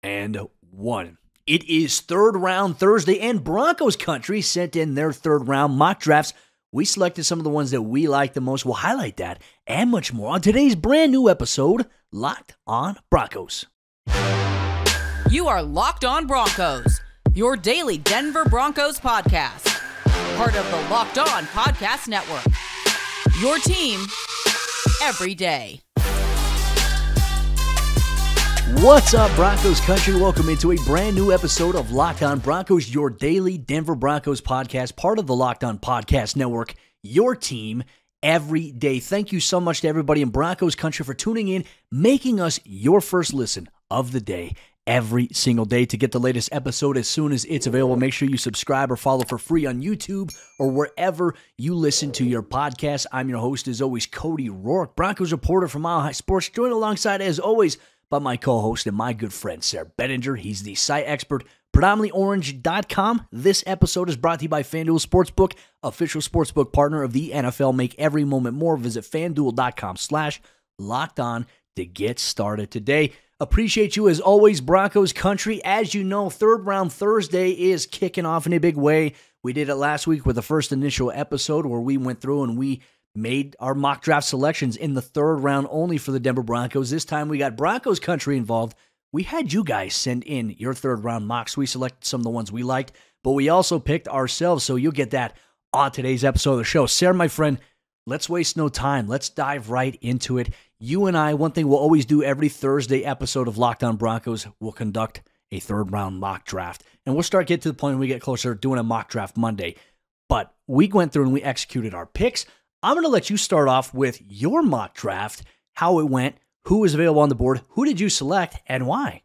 And one. It is third round Thursday, and Broncos Country sent in their third round mock drafts. We selected some of the ones that we like the most. We'll highlight that and much more on today's brand new episode, Locked on Broncos. You are Locked on Broncos, your daily Denver Broncos podcast. Part of the Locked on Podcast Network. Your team every day. What's up, Broncos Country? Welcome into a brand new episode of Locked on Broncos, your daily Denver Broncos podcast, part of the Locked on Podcast Network, your team every day. Thank you so much to everybody in Broncos Country for tuning in, making us your first listen of the day every single day. To get the latest episode as soon as it's available, make sure you subscribe or follow for free on YouTube or wherever you listen to your podcast. I'm your host, as always, Cody Roark, Broncos reporter from Mile High Sports, joined alongside, as always, by my co-host and my good friend, Sayre Bedinger. He's the site expert, predominantlyorange.com. This episode is brought to you by FanDuel Sportsbook, official sportsbook partner of the NFL. Make every moment more. Visit FanDuel.com/lockedon to get started today. Appreciate you as always, Broncos Country. As you know, third round Thursday is kicking off in a big way. We did it last week with the first initial episode where we went through and we made our mock draft selections in the third round only for the Denver Broncos. This time we got Broncos Country involved. We had you guys send in your third round mocks. We selected some of the ones we liked, but we also picked ourselves, so you'll get that on today's episode of the show. Sayre, my friend, let's waste no time. Let's dive right into it. You and I, one thing we'll always do every Thursday episode of Locked on Broncos, we'll conduct a third round mock draft. And we'll start getting to the point when we get closer to doing a mock draft Monday. But we went through and we executed our picks. I'm going to let you start off with your mock draft, how it went, who was available on the board, who did you select, and why?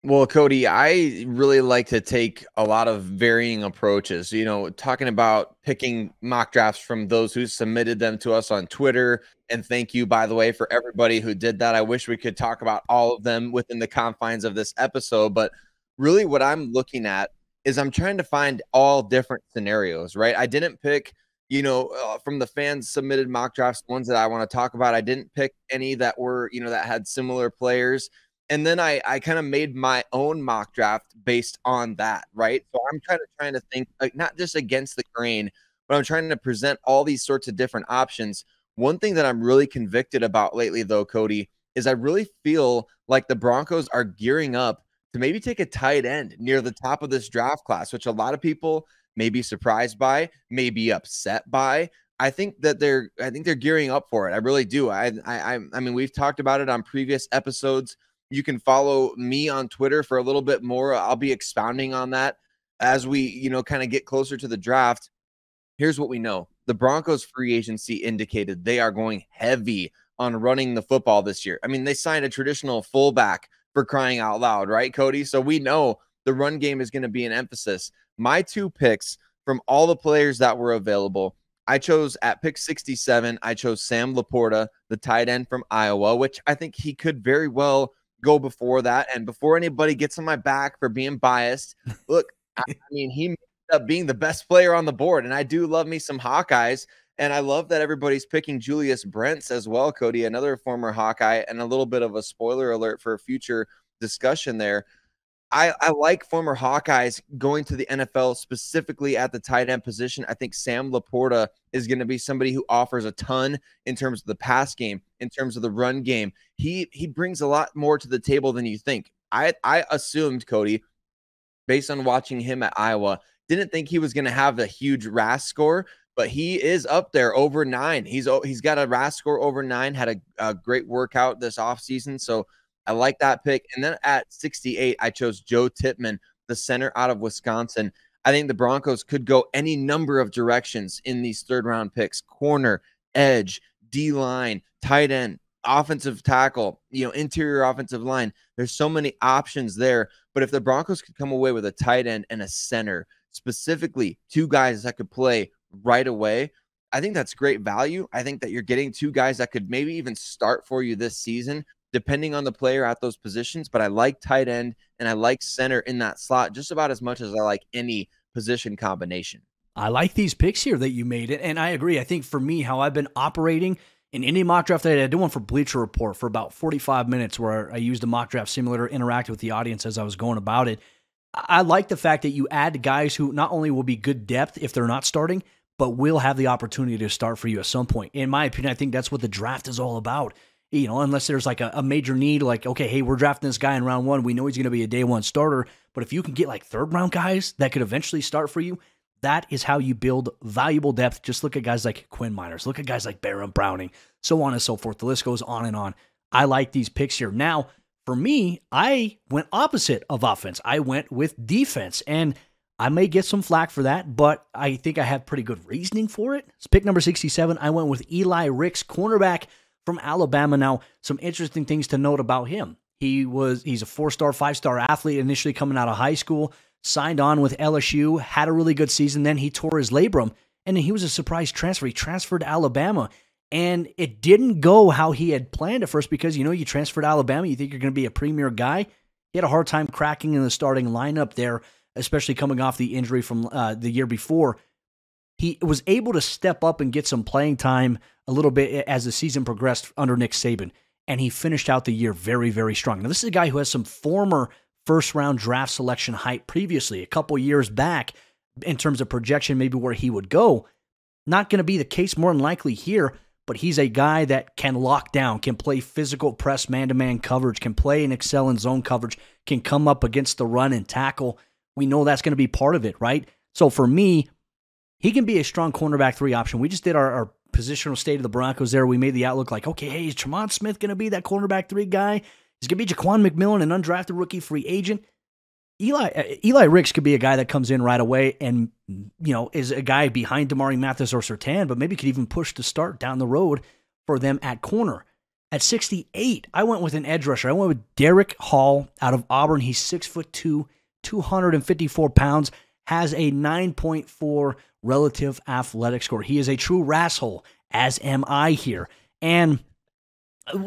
Well, Cody, I really like to take a lot of varying approaches, talking about picking mock drafts from those who submitted them to us on Twitter. And thank you, by the way, for everybody who did that. I wish we could talk about all of them within the confines of this episode. But really what I'm looking at is I'm trying to find all different scenarios, right? I didn't pick from the fans submitted mock drafts, the ones that I want to talk about. I didn't pick any that were, that had similar players. And then I kind of made my own mock draft based on that, right? So I'm trying to think, like, not just against the grain, but I'm trying to present all these sorts of different options. One thing that I'm really convicted about lately, though, Cody, is I really feel like the Broncos are gearing up to maybe take a tight end near the top of this draft class, which a lot of people may be surprised by, may be upset by. I think they're gearing up for it. I really do. I mean, we've talked about it on previous episodes. You can follow me on Twitter for a little bit more. I'll be expounding on that as we, kind of get closer to the draft. Here's what we know. The Broncos free agency indicated they are going heavy on running the football this year. I mean, they signed a traditional fullback, for crying out loud, right, Cody? So we know the run game is going to be an emphasis. My two picks from all the players that were available, I chose at pick 67, I chose Sam Laporta, the tight end from Iowa, which I think he could very well go before that. And before anybody gets on my back for being biased, look, I mean, he ended up being the best player on the board. And I do love me some Hawkeyes. And I love that everybody's picking Julius Brents as well, Cody, another former Hawkeye, and a little bit of a spoiler alert for a future discussion there. I like former Hawkeyes going to the NFL, specifically at the tight end position. I think Sam Laporta is going to be somebody who offers a ton in terms of the pass game, in terms of the run game. He brings a lot more to the table than you think. I assumed, Cody, based on watching him at Iowa, didn't think he was going to have a huge RAS score, but he is up there over 9. He's got a RAS score over 9, had a great workout this offseason, so I like that pick. And then at 68, I chose Joe Tippmann, the center out of Wisconsin. I think the Broncos could go any number of directions in these third-round picks: corner, edge, D-line, tight end, offensive tackle, interior offensive line. There's so many options there. But if the Broncos could come away with a tight end and a center, specifically two guys that could play right away, I think that's great value. I think that you're getting two guys that could maybe even start for you this season, depending on the player at those positions. But I like tight end and I like center in that slot just about as much as I like any position combination. I like these picks here that you made, and I agree. I think for me, how I've been operating in any mock draft that I did one for Bleacher Report for about 45 minutes where I used a mock draft simulator, interacted with the audience as I was going about it. I like the fact that you add guys who not only will be good depth if they're not starting, but will have the opportunity to start for you at some point. In my opinion, I think that's what the draft is all about. You know, unless there's like a major need, like, okay, hey, we're drafting this guy in round 1. We know he's going to be a day 1 starter. But if you can get like 3rd round guys that could eventually start for you, that is how you build valuable depth. Just look at guys like Quinn Miners. Look at guys like Baron Browning, so on and so forth. The list goes on and on. I like these picks here. Now, for me, I went opposite of offense. I went with defense, and I may get some flack for that, but I think I have pretty good reasoning for it. It's pick number 67. I went with Eli Ricks, cornerback from Alabama. Now, some interesting things to note about him. He's a 4-star, 5-star athlete initially coming out of high school, signed on with LSU, had a really good season. Then he tore his labrum, and then he was a surprise transfer. He transferred to Alabama. And it didn't go how he had planned at first because, you transfer to Alabama, you think you're going to be a premier guy. He had a hard time cracking in the starting lineup there, especially coming off the injury from the year before. He was able to step up and get some playing time a little bit as the season progressed under Nick Saban, and he finished out the year very, very strong. Now, this is a guy who has some former first-round draft selection hype previously, a couple years back in terms of projection, maybe where he would go. Not going to be the case more than likely here. But he's a guy that can lock down, can play physical press man-to-man coverage, can play and excel in zone coverage, can come up against the run and tackle. We know that's going to be part of it, right? So for me, he can be a strong cornerback 3 option. We just did our positional state of the Broncos there. We made the outlook like, okay, hey, is Tremont Smith going to be that cornerback 3 guy? Is going to be Jaquan McMillan, an undrafted rookie free agent? Eli Ricks could be a guy that comes in right away and, is a guy behind Damari Mathis or Surtain, but maybe could even push to start down the road for them at corner. At 68, I went with an edge rusher. I went with Derek Hall out of Auburn. He's 6'2", 254 pounds, has a 9.4 relative athletic score. He is a true rasshole, as am I here. And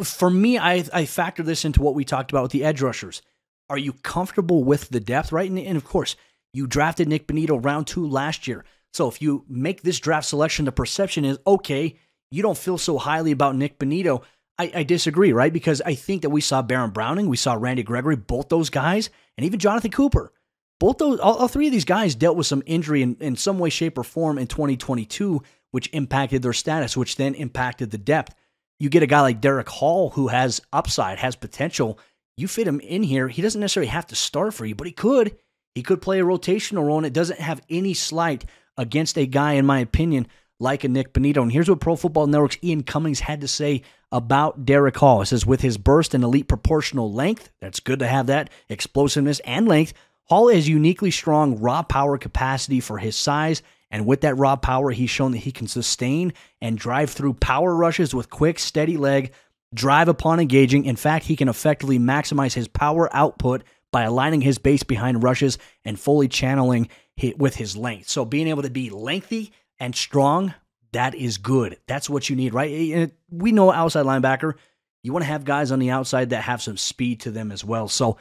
for me, I factor this into what we talked about with the edge rushers. Are you comfortable with the depth, right? And of course, you drafted Nick Bonitto round 2 last year. So if you make this draft selection, the perception is, okay, you don't feel so highly about Nick Bonitto. I disagree, right? Because I think that we saw Baron Browning, we saw Randy Gregory, both those guys, and even Jonathan Cooper. All 3 of these guys dealt with some injury in some way, shape, or form in 2022, which impacted their status, which then impacted the depth. You get a guy like Derek Hall who has upside, has potential. You fit him in here. He doesn't necessarily have to start for you, but he could. He could play a rotational role, and it doesn't have any slight against a guy, in my opinion, like a Nick Bonitto. And here's what Pro Football Network's Ian Cummings had to say about Derek Hall. It says, with his burst and elite proportional length, that's good to have that, explosiveness and length, Hall has uniquely strong raw power capacity for his size. And with that raw power, he's shown that he can sustain and drive through power rushes with quick, steady leg, drive upon engaging. In fact, he can effectively maximize his power output by aligning his base behind rushes and fully channeling with his length. So being able to be lengthy and strong, that is good. That's what you need, right? We know outside linebacker, you want to have guys on the outside that have some speed to them as well. So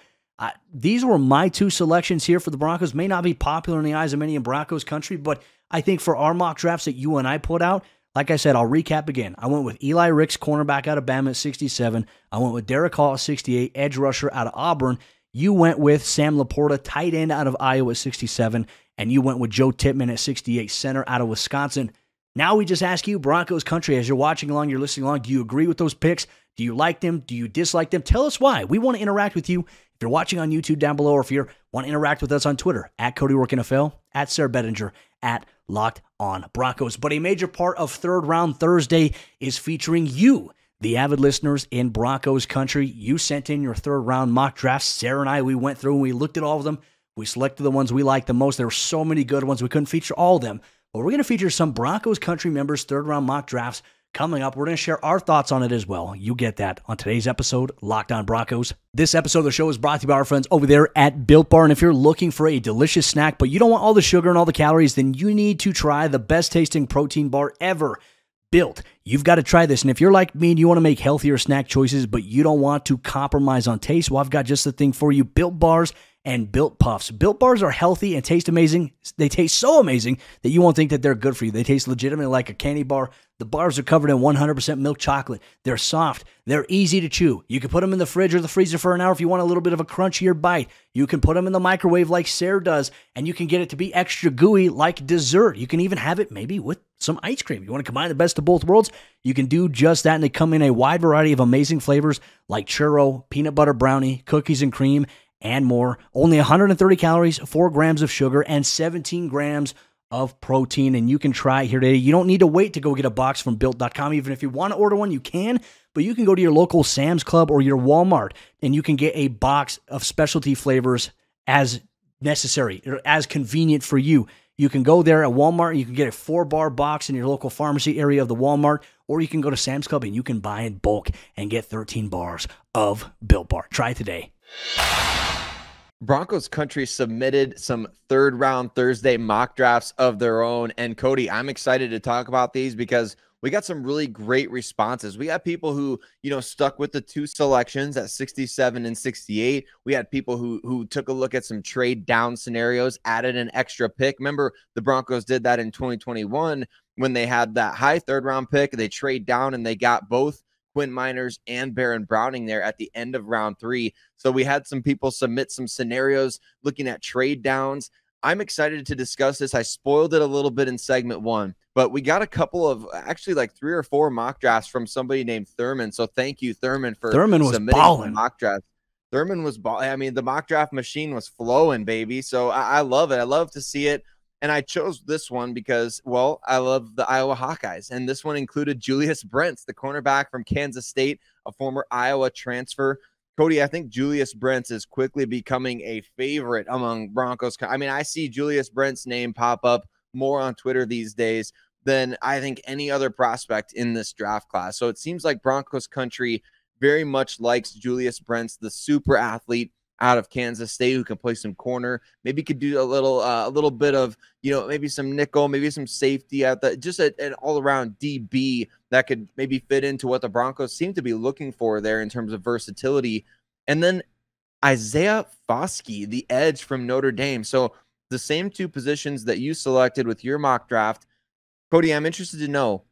these were my 2 selections here for the Broncos. May not be popular in the eyes of many in Broncos country, but I think for our mock drafts that you and I put out, like I said, I'll recap again. I went with Eli Ricks, cornerback out of Bama at 67. I went with Derek Hall at 68, edge rusher out of Auburn. You went with Sam Laporta, tight end out of Iowa at 67. And you went with Joe Tippmann at 68, center out of Wisconsin. Now we just ask you, Broncos country, as you're watching along, you're listening along, do you agree with those picks? Do you like them? Do you dislike them? Tell us why. We want to interact with you. If you're watching on YouTube down below, or if you want to interact with us on Twitter, at Cody Roark NFL, at Sayre Bedinger, at Locked On Broncos. But a major part of Third Round Thursday is featuring you, the avid listeners in Broncos country. You sent in your third round mock drafts. Sarah and I, we went through and we looked at all of them. We selected the ones we liked the most. There were so many good ones. We couldn't feature all of them. But we're going to feature some Broncos country members' third round mock drafts coming up. We're going to share our thoughts on it as well. You get that on today's episode, Locked On Broncos. This episode of the show is brought to you by our friends over there at Built Bar. And if you're looking for a delicious snack, but you don't want all the sugar and all the calories, then you need to try the best tasting protein bar ever. Built. You've got to try this. And if you're like me and you want to make healthier snack choices, but you don't want to compromise on taste, well, I've got just the thing for you. Built Bars and Built Puffs. Built Bars are healthy and taste amazing. They taste so amazing that you won't think that they're good for you. They taste legitimately like a candy bar. The bars are covered in 100% milk chocolate. They're soft. They're easy to chew. You can put them in the fridge or the freezer for an hour if you want a little bit of a crunchier bite. You can put them in the microwave like Sayre does, and you can get it to be extra gooey like dessert. You can even have it maybe with some ice cream. You want to combine the best of both worlds? You can do just that, and they come in a wide variety of amazing flavors like churro, peanut butter brownie, cookies and cream, and more. Only 130 calories, 4 grams of sugar, and 17 grams of protein, and you can try it here today. You don't need to wait to go get a box from Built.com. Even if you want to order one, you can, but you can go to your local Sam's Club or your Walmart, and you can get a box of specialty flavors as necessary, or as convenient for you. You can go there at Walmart, you can get a 4-bar box in your local pharmacy area of the Walmart, or you can go to Sam's Club and you can buy in bulk and get 13 bars of Built Bar. Try it today. Broncos Country submitted some third-round Thursday mock drafts of their own. And Cody, I'm excited to talk about these because we got some really great responses. We got people who, stuck with the 2 selections at 67 and 68. We had people who took a look at some trade down scenarios, added an extra pick. Remember, the Broncos did that in 2021 when they had that high third-round pick. They trade down and they got both Quinn Miners and Baron Browning there at the end of round 3. So we had some people submit some scenarios looking at trade downs. I'm excited to discuss this. I spoiled it a little bit in segment 1, but we got a couple of, actually like 3 or 4 mock drafts from somebody named Thurman. So thank you, Thurman, for submitting mock drafts. Thurman was balling. I mean, the mock draft machine was flowing, baby. So I love it. I love to see it. And I chose this one because, well, I love the Iowa Hawkeyes. And this one included Julius Brents, the cornerback from Kansas State, a former Iowa transfer. Cody, I think Julius Brents is quickly becoming a favorite among Broncos. I mean, I see Julius Brents' name pop up more on Twitter these days than I think any other prospect in this draft class. So it seems like Broncos Country very much likes Julius Brents, the super athlete out of Kansas State who can play some corner, maybe could do a little bit of, maybe some nickel, maybe some safety at the, just an all-around DB that could maybe fit into what the Broncos seem to be looking for there in terms of versatility. And then Isaiah Foskey, the edge from Notre Dame. So the same 2 positions that you selected with your mock draft. Cody, I'm interested to know,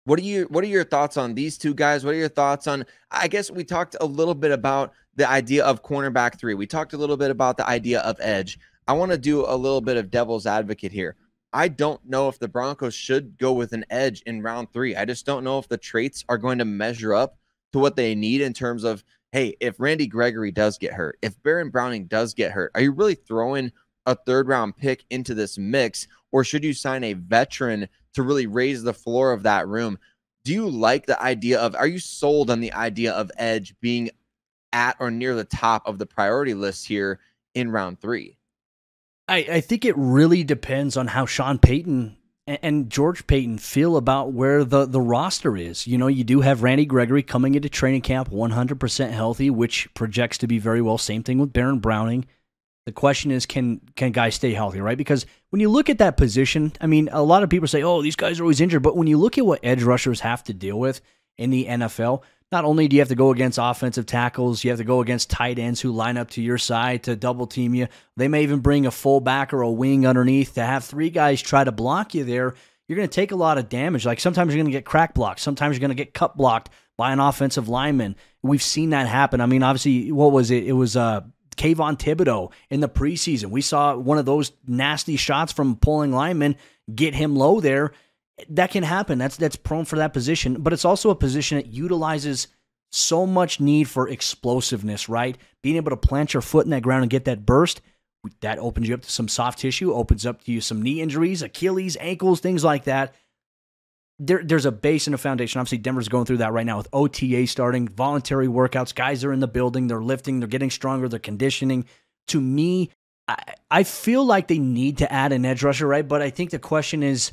what are your thoughts on these 2 guys? What are your thoughts on, I guess we talked a little bit about the idea of cornerback 3. We talked a little bit about the idea of edge. I want to do a little bit of devil's advocate here. I don't know if the Broncos should go with an edge in round 3. I just don't know if the traits are going to measure up to what they need in terms of, hey, if Randy Gregory does get hurt, if Baron Browning does get hurt, are you really throwing a 3rd-round pick into this mix, or should you sign a veteran to really raise the floor of that room? Do you like the idea of, are you sold on the idea of edge being at or near the top of the priority list here in round 3? I think it really depends on how Sean Payton and George Payton feel about where the roster is. You do have Randy Gregory coming into training camp 100% healthy, which projects to be very well. Same thing with Baron Browning. The question is, can guys stay healthy, right? Because when you look at that position, I mean, a lot of people say, oh, these guys are always injured. But when you look at what edge rushers have to deal with in the NFL, not only do you have to go against offensive tackles, you have to go against tight ends who line up to your side to double team you. They may even bring a fullback or a wing underneath to have 3 guys try to block you there. You're going to take a lot of damage. Like sometimes you're going to get crack blocked. Sometimes you're going to get cut blocked by an offensive lineman. We've seen that happen. I mean, obviously, what was it? It was Kayvon Thibodeau in the preseason. We saw one of those nasty shots from pulling linemen get him low there. That can happen. That's prone for that position, but it's also a position that utilizes so much need for explosiveness, right? Being able to plant your foot in that ground and get that burst, that opens you up to some soft tissue, opens up to you some knee injuries, Achilles, ankles, things like that. There's a base and a foundation. Obviously, Denver's going through that right now with OTA starting, voluntary workouts. Guys are in the building. They're lifting. They're getting stronger. They're conditioning. To me, I feel like they need to add an edge rusher, right? But I think the question is,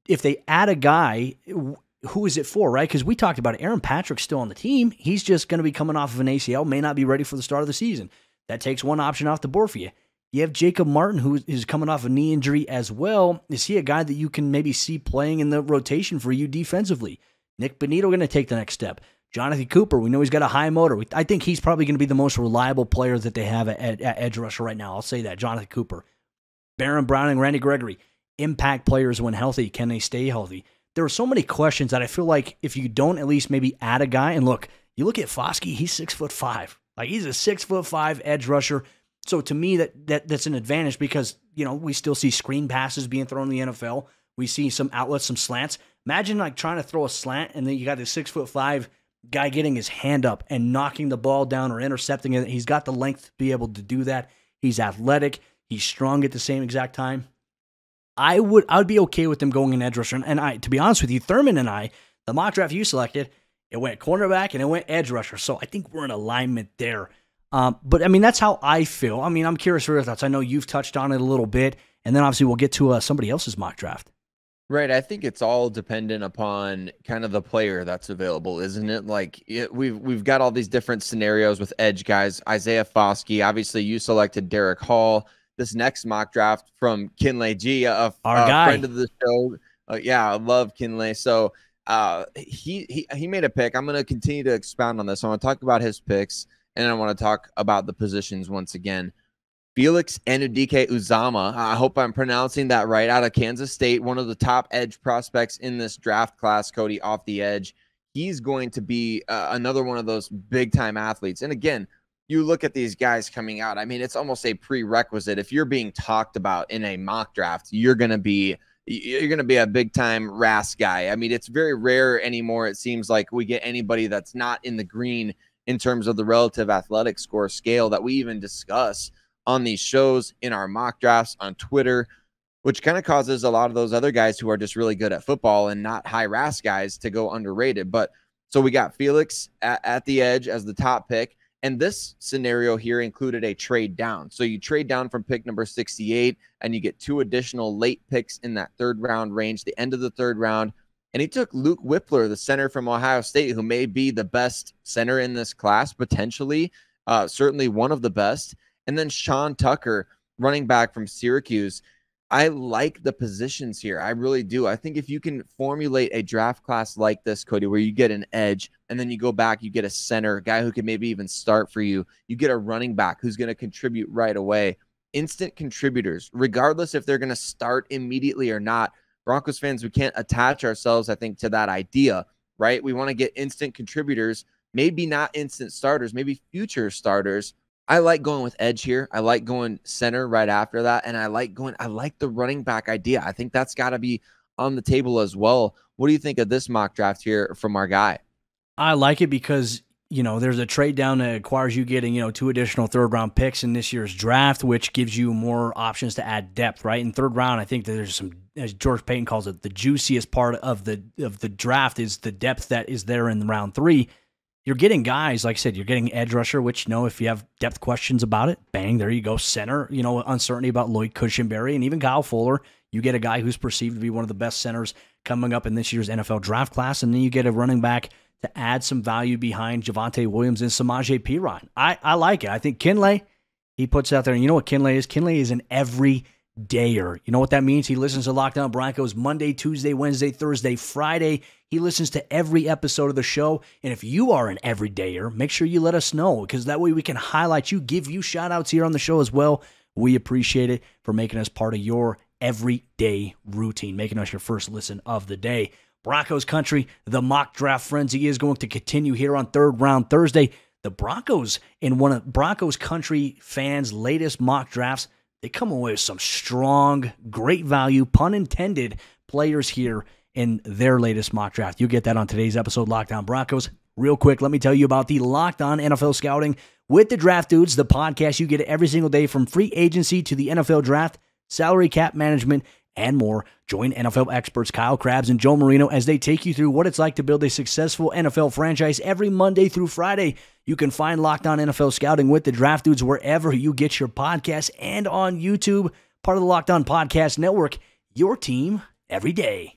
if they add a guy, who is it for, right? Because we talked about it. Aaron Patrick's still on the team. He's just going to be coming off of an ACL, may not be ready for the start of the season. That takes one option off the board for you. You have Jacob Martin, who is coming off a knee injury as well. Is he a guy that you can maybe see playing in the rotation for you defensively? Nick Bonito going to take the next step. Jonathan Cooper, we know he's got a high motor. I think he's probably going to be the most reliable player that they have at edge rusher right now. I'll say that, Jonathan Cooper. Baron Browning, Randy Gregory, impact players when healthy. Can they stay healthy? There are so many questions that I feel like if you don't at least maybe add a guy, and look, you look at Foskey, he's 6'5". Like, he's a 6'5" edge rusher. So to me, that's an advantage because, we still see screen passes being thrown in the NFL. We see some outlets, some slants. Imagine like trying to throw a slant and then you got this 6'5" guy getting his hand up and knocking the ball down or intercepting it. He's got the length to be able to do that. He's athletic. He's strong at the same exact time. I would be okay with them going in edge rusher. And to be honest with you, Thurman and I, the mock draft you selected, it went cornerback and it went edge rusher. So I think we're in alignment there. But I mean, that's how I feel. I mean, I'm curious for your thoughts. I know you've touched on it a little bit, and then obviously we'll get to somebody else's mock draft. Right. I think it's all dependent upon kind of the player that's available, isn't it? Like we've got all these different scenarios with edge guys. Isaiah Foskey, obviously you selected Derek Hall. This next mock draft from Kinley G, a friend of the show. I love Kinley. So he made a pick. I'm going to continue to expound on this. I want to talk about his picks, and I want to talk about the positions once again. Felix Anudike-Uzomah, I hope I'm pronouncing that right, out of Kansas State, one of the top edge prospects in this draft class, Cody, off the edge. He's going to be another one of those big-time athletes. And again, you look at these guys coming out, I mean, it's almost a prerequisite. If you're being talked about in a mock draft, you're going to be a big-time RAS guy. I mean, it's very rare anymore. It seems like we get anybody that's not in the green in terms of the relative athletic score scale that we even discuss on these shows, in our mock drafts, on Twitter, which kind of causes a lot of those other guys who are just really good at football and not high RAS guys to go underrated. But so we got Felix at the edge as the top pick. And this scenario here included a trade down. So you trade down from pick number 68 and you get 2 additional late picks in that third round range, the end of the third round. And he took Luke Whippler, the center from Ohio State, who may be the best center in this class, potentially, certainly one of the best. And then Sean Tucker, running back from Syracuse. I like the positions here. I really do. I think if you can formulate a draft class like this, Cody, where you get an edge and then you go back, you get a center, a guy who can maybe even start for you. You get a running back who's going to contribute right away. Instant contributors, regardless if they're going to start immediately or not. Broncos fans, we can't attach ourselves, I think, to that idea, right? We want to get instant contributors, maybe not instant starters, maybe future starters. I like going with edge here. I like going center right after that. And I like the running back idea. I think that's got to be on the table as well. What do you think of this mock draft here from our guy? I like it because, there's a trade down that requires you getting, 2 additional third round picks in this year's draft, which gives you more options to add depth, right? In third round, I think that there's some, as George Payton calls it, the juiciest part of the draft is the depth that is there in round 3. You're getting guys, like I said, you're getting edge rusher, which, if you have depth questions about it, bang, there you go. Center, uncertainty about Lloyd Cushenberry and even Kyle Fuller. You get a guy who's perceived to be one of the best centers coming up in this year's NFL draft class, and then you get a running back to add some value behind Javonte Williams and Samaje Perine. I like it. I think Kinley, he puts out there, and you know what Kinley is? Kinley is an every-dayer. You know what that means? He listens to Locked On Broncos Monday, Tuesday, Wednesday, Thursday, Friday. He listens to every episode of the show. And if you are an everydayer, make sure you let us know, because that way we can highlight you, give you shout-outs here on the show as well. We appreciate it for making us part of your everyday routine, making us your first listen of the day. Broncos Country, the mock draft frenzy is going to continue here on Third Round Thursday. The Broncos, in one of Broncos Country fans' latest mock drafts, they come away with some strong, great value, pun intended, players here in their latest mock draft. You get that on today's episode, Locked On Broncos. Real quick, let me tell you about the Locked On NFL Scouting with the Draft Dudes, the podcast you get every single day, from free agency to the NFL draft, salary cap management, and more. Join NFL experts Kyle Krabs and Joe Marino as they take you through what it's like to build a successful NFL franchise every Monday through Friday. You can find Locked On NFL Scouting with the Draft Dudes wherever you get your podcasts and on YouTube, part of the Locked On Podcast Network, your team every day.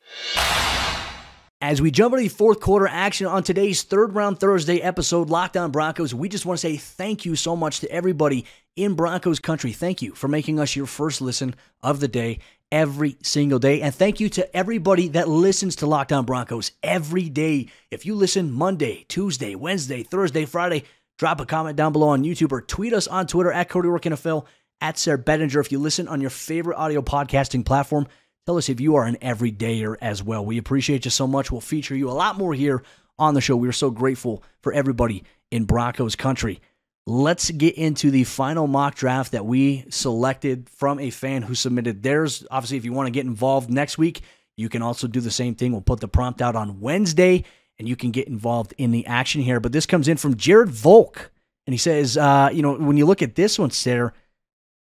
As we jump into the fourth quarter action on today's Third Round Thursday episode, Locked On Broncos, we just want to say thank you so much to everybody in Broncos Country. Thank you for making us your first listen of the day every single day. And thank you to everybody that listens to Locked On Broncos every day. If you listen Monday, Tuesday, Wednesday, Thursday, Friday, drop a comment down below on YouTube or tweet us on Twitter at Cody Roark NFL, at Sayre Bedinger. If you listen on your favorite audio podcasting platform, tell us if you are an everydayer as well. We appreciate you so much. We'll feature you a lot more here on the show. We are so grateful for everybody in Broncos Country. Let's get into the final mock draft that we selected from a fan who submitted theirs. Obviously, if you want to get involved next week, you can also do the same thing. We'll put the prompt out on Wednesday, and you can get involved in the action here. But this comes in from Jared Volk, and he says, when you look at this one, Sayre,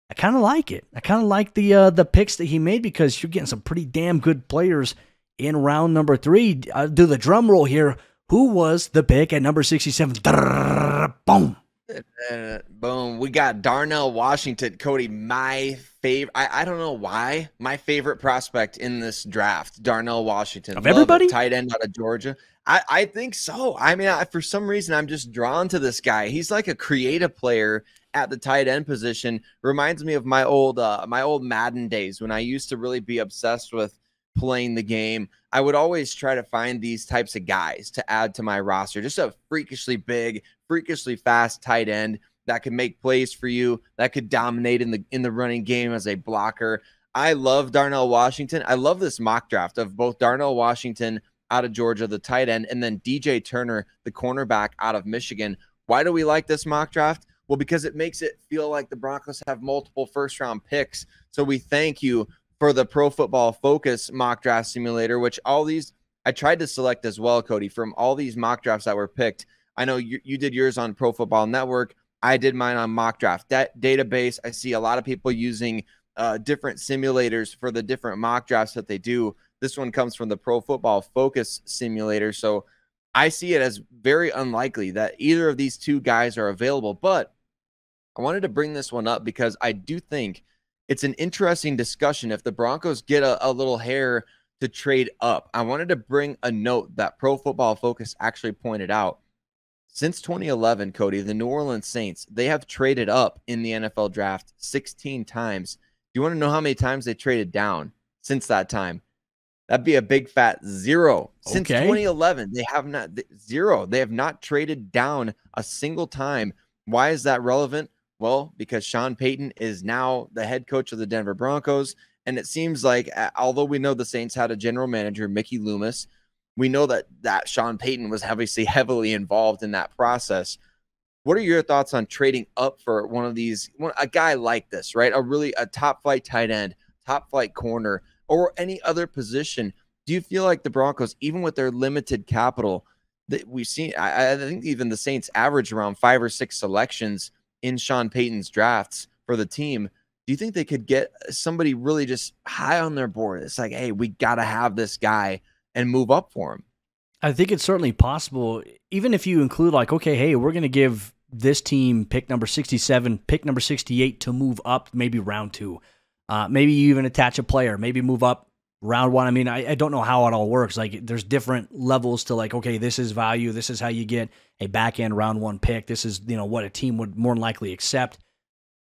I kind of like it. I kind of like the picks that he made because you're getting some pretty damn good players in round number 3. I'll do the drum roll here. Who was the pick at number 67? Boom. Boom. We got Darnell Washington. Cody, my favorite. I don't know why. My favorite prospect in this draft, Darnell Washington. Of everybody? Tight end out of Georgia. I think so. I mean, for some reason, I'm just drawn to this guy. He's like a creative player at the tight end position. Reminds me of my old Madden days when I used to really be obsessed with playing the game. I would always try to find these types of guys to add to my roster. Just a freakishly big, freakishly fast tight end that could make plays for you, that could dominate in the running game as a blocker. I love Darnell Washington. I love this mock draft of both Darnell Washington out of Georgia, the tight end, and then DJ Turner, the cornerback out of Michigan. Why do we like this mock draft? Well, because it makes it feel like the Broncos have multiple first-round picks. So we thank you for the Pro Football Focus mock draft simulator, which all these I tried to select as well, Cody, from all these mock drafts that were picked. I know you did yours on Pro Football Network. I did mine on mock draft database. I see a lot of people using different simulators for the different mock drafts that they do. This one comes from the Pro Football Focus simulator. So I see it as very unlikely that either of these two guys are available, but I wanted to bring this one up because I do think it's an interesting discussion if the Broncos get a little hair to trade up. I wanted to bring a note that Pro Football Focus actually pointed out. Since 2011, Cody, the New Orleans Saints, they have traded up in the NFL draft 16 times. Do you want to know how many times they traded down since that time? That'd be a big fat 0. Since 2011, they have not 0. They have not traded down a single time. Why is that relevant? Well, because Sean Payton is now the head coach of the Denver Broncos. And it seems like, although we know the Saints had a general manager, Mickey Loomis, we know that Sean Payton was obviously heavily involved in that process. What are your thoughts on trading up for one of these, a guy like this, right? A top flight tight end, top flight corner, or any other position? Do you feel like the Broncos, even with their limited capital, that we've seen, I think even the Saints average around 5 or 6 selections in Sean Payton's drafts for the team. Do you think they could get somebody really just high on their board? It's like, hey, we got to have this guy and move up for him. I think it's certainly possible. Even if you include like, okay, hey, we're going to give this team pick number 67, pick number 68 to move up maybe round 2. Maybe you even attach a player, maybe move up round 1. I mean, I don't know how it all works. Like there's different levels to like, okay, this is value. This is how you get a back end round 1 pick. This is, what a team would more than likely accept.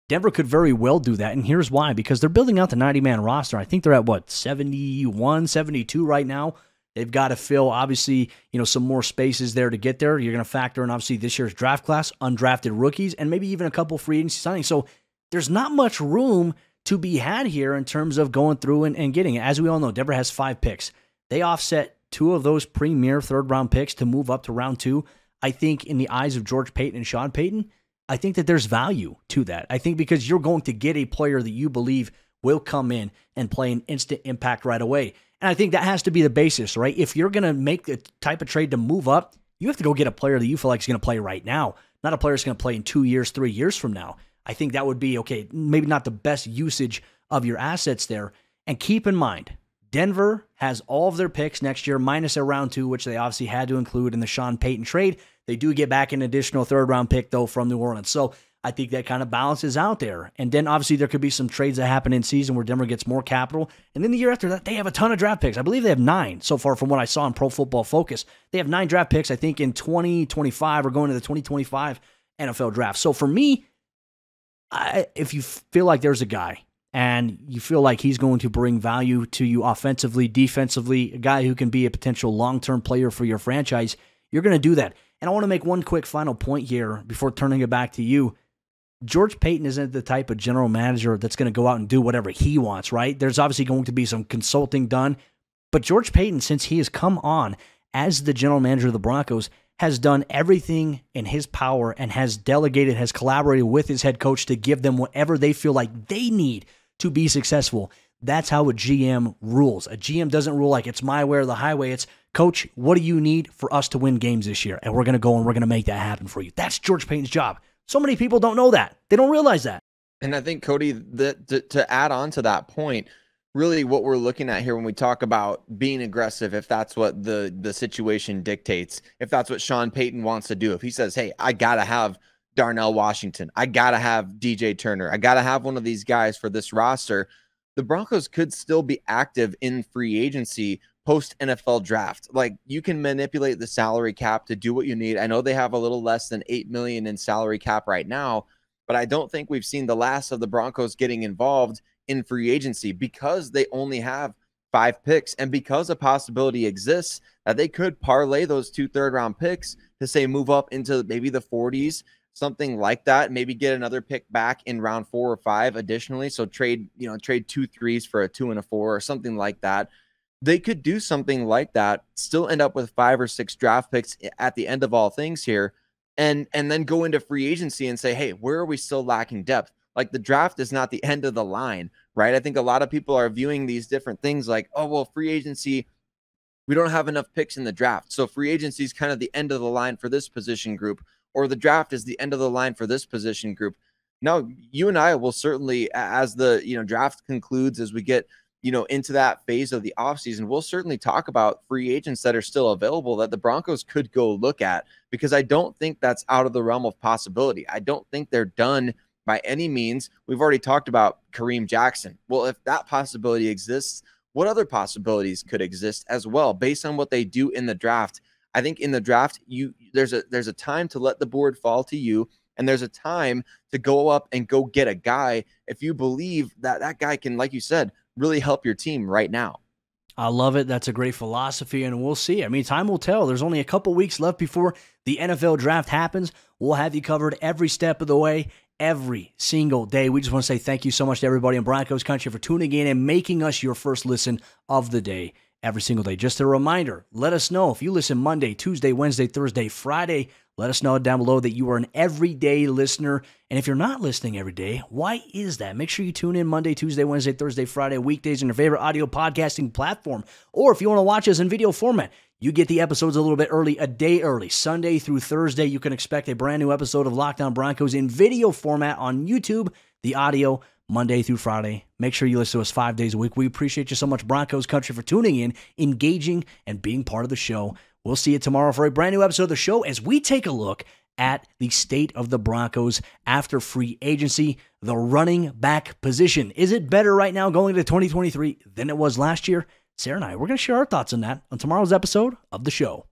Denver could very well do that. And here's why, because they're building out the 90-man roster. I think they're at 71, 72 right now. They've got to fill, obviously, some more spaces there to get there. You're going to factor in, obviously, this year's draft class, undrafted rookies, and maybe even a couple free agency signings. So there's not much room to be had here in terms of going through and getting it. As we all know, Denver has 5 picks. They offset 2 of those premier third-round picks to move up to round 2. I think in the eyes of George Paton and Sean Payton, I think that there's value to that. I think because you're going to get a player that you believe will come in and play an instant impact right away. And I think that has to be the basis, right? If you're going to make the type of trade to move up, you have to go get a player that you feel like is going to play right now, not a player that's going to play in 2 years, 3 years from now. I think that would be, okay, maybe not the best usage of your assets there. And keep in mind, Denver has all of their picks next year, minus a round 2, which they obviously had to include in the Sean Payton trade. They do get back an additional third-round pick, though, from New Orleans. So I think that kind of balances out there. And then, obviously, there could be some trades that happen in season where Denver gets more capital. And then the year after that, they have a ton of draft picks. I believe they have 9 so far from what I saw in Pro Football Focus. They have 9 draft picks, I think, in 2025 or going to the 2025 NFL draft. So for me, if you feel like there's a guy and you feel like he's going to bring value to you offensively, defensively, a guy who can be a potential long-term player for your franchise, you're going to do that. And I want to make one quick final point here before turning it back to you. George Paton isn't the type of general manager that's going to go out and do whatever he wants, right? There's obviously going to be some consulting done. But George Paton, since he has come on as the general manager of the Broncos, has done everything in his power and has delegated, has collaborated with his head coach to give them whatever they feel like they need to be successful. That's how a GM rules. A GM doesn't rule like it's my way or the highway. It's, coach, what do you need for us to win games this year? And we're going to go and we're going to make that happen for you. That's George Paton's job. So many people don't know that. They don't realize that. And I think, Cody, to add on to that point, really what we're looking at here when we talk about being aggressive, if that's what the situation dictates, if that's what Sean Payton wants to do, if he says, hey, I got to have Darnell Washington, I got to have DJ Turner, I got to have one of these guys for this roster, the Broncos could still be active in free agency post NFL draft. Like, you can manipulate the salary cap to do what you need. I know they have a little less than $8 million in salary cap right now, but I don't think we've seen the last of the Broncos getting involved in free agency because they only have 5 picks and because a possibility exists that they could parlay those 2 third-round picks to, say, move up into maybe the 40s, something like that, maybe get another pick back in round 4 or 5 additionally. So trade 2 3s for a 2 and a 4 or something like that. They could do something like that, still end up with 5 or 6 draft picks at the end of all things here, and then go into free agency and say, hey, where are we still lacking depth? Like, the draft is not the end of the line, right? I think a lot of people are viewing these different things like, oh, well, free agency, we don't have enough picks in the draft. So free agency is kind of the end of the line for this position group, or the draft is the end of the line for this position group. No, you and I will certainly, as the draft concludes, as we get into that phase of the offseason, we'll certainly talk about free agents that are still available that the Broncos could go look at, because I don't think that's out of the realm of possibility. I don't think they're done by any means. We've already talked about Kareem Jackson. Well, if that possibility exists, what other possibilities could exist as well based on what they do in the draft? I think in the draft, there's a time to let the board fall to you, and there's a time to go up and go get a guy if you believe that that guy can, like you said, really help your team right now. I love it. That's a great philosophy, and we'll see. I mean, time will tell. There's only a couple weeks left before the NFL draft happens. We'll have you covered every step of the way, every single day. We just want to say thank you so much to everybody in Broncos Country for tuning in and making us your first listen of the day every single day. Just a reminder, let us know if you listen Monday, Tuesday, Wednesday, Thursday, Friday. Let us know down below that you are an everyday listener. And if you're not listening every day, why is that? Make sure you tune in Monday, Tuesday, Wednesday, Thursday, Friday, weekdays on your favorite audio podcasting platform. Or if you want to watch us in video format, you get the episodes a little bit early, a day early. Sunday through Thursday, you can expect a brand new episode of Locked On Broncos in video format on YouTube, the audio, Monday through Friday. Make sure you listen to us 5 days a week. We appreciate you so much, Broncos Country, for tuning in, engaging, and being part of the show. We'll see you tomorrow for a brand new episode of the show as we take a look at the state of the Broncos after free agency, the running back position. Is it better right now going into 2023 than it was last year? Sayre and I, we're going to share our thoughts on that on tomorrow's episode of the show.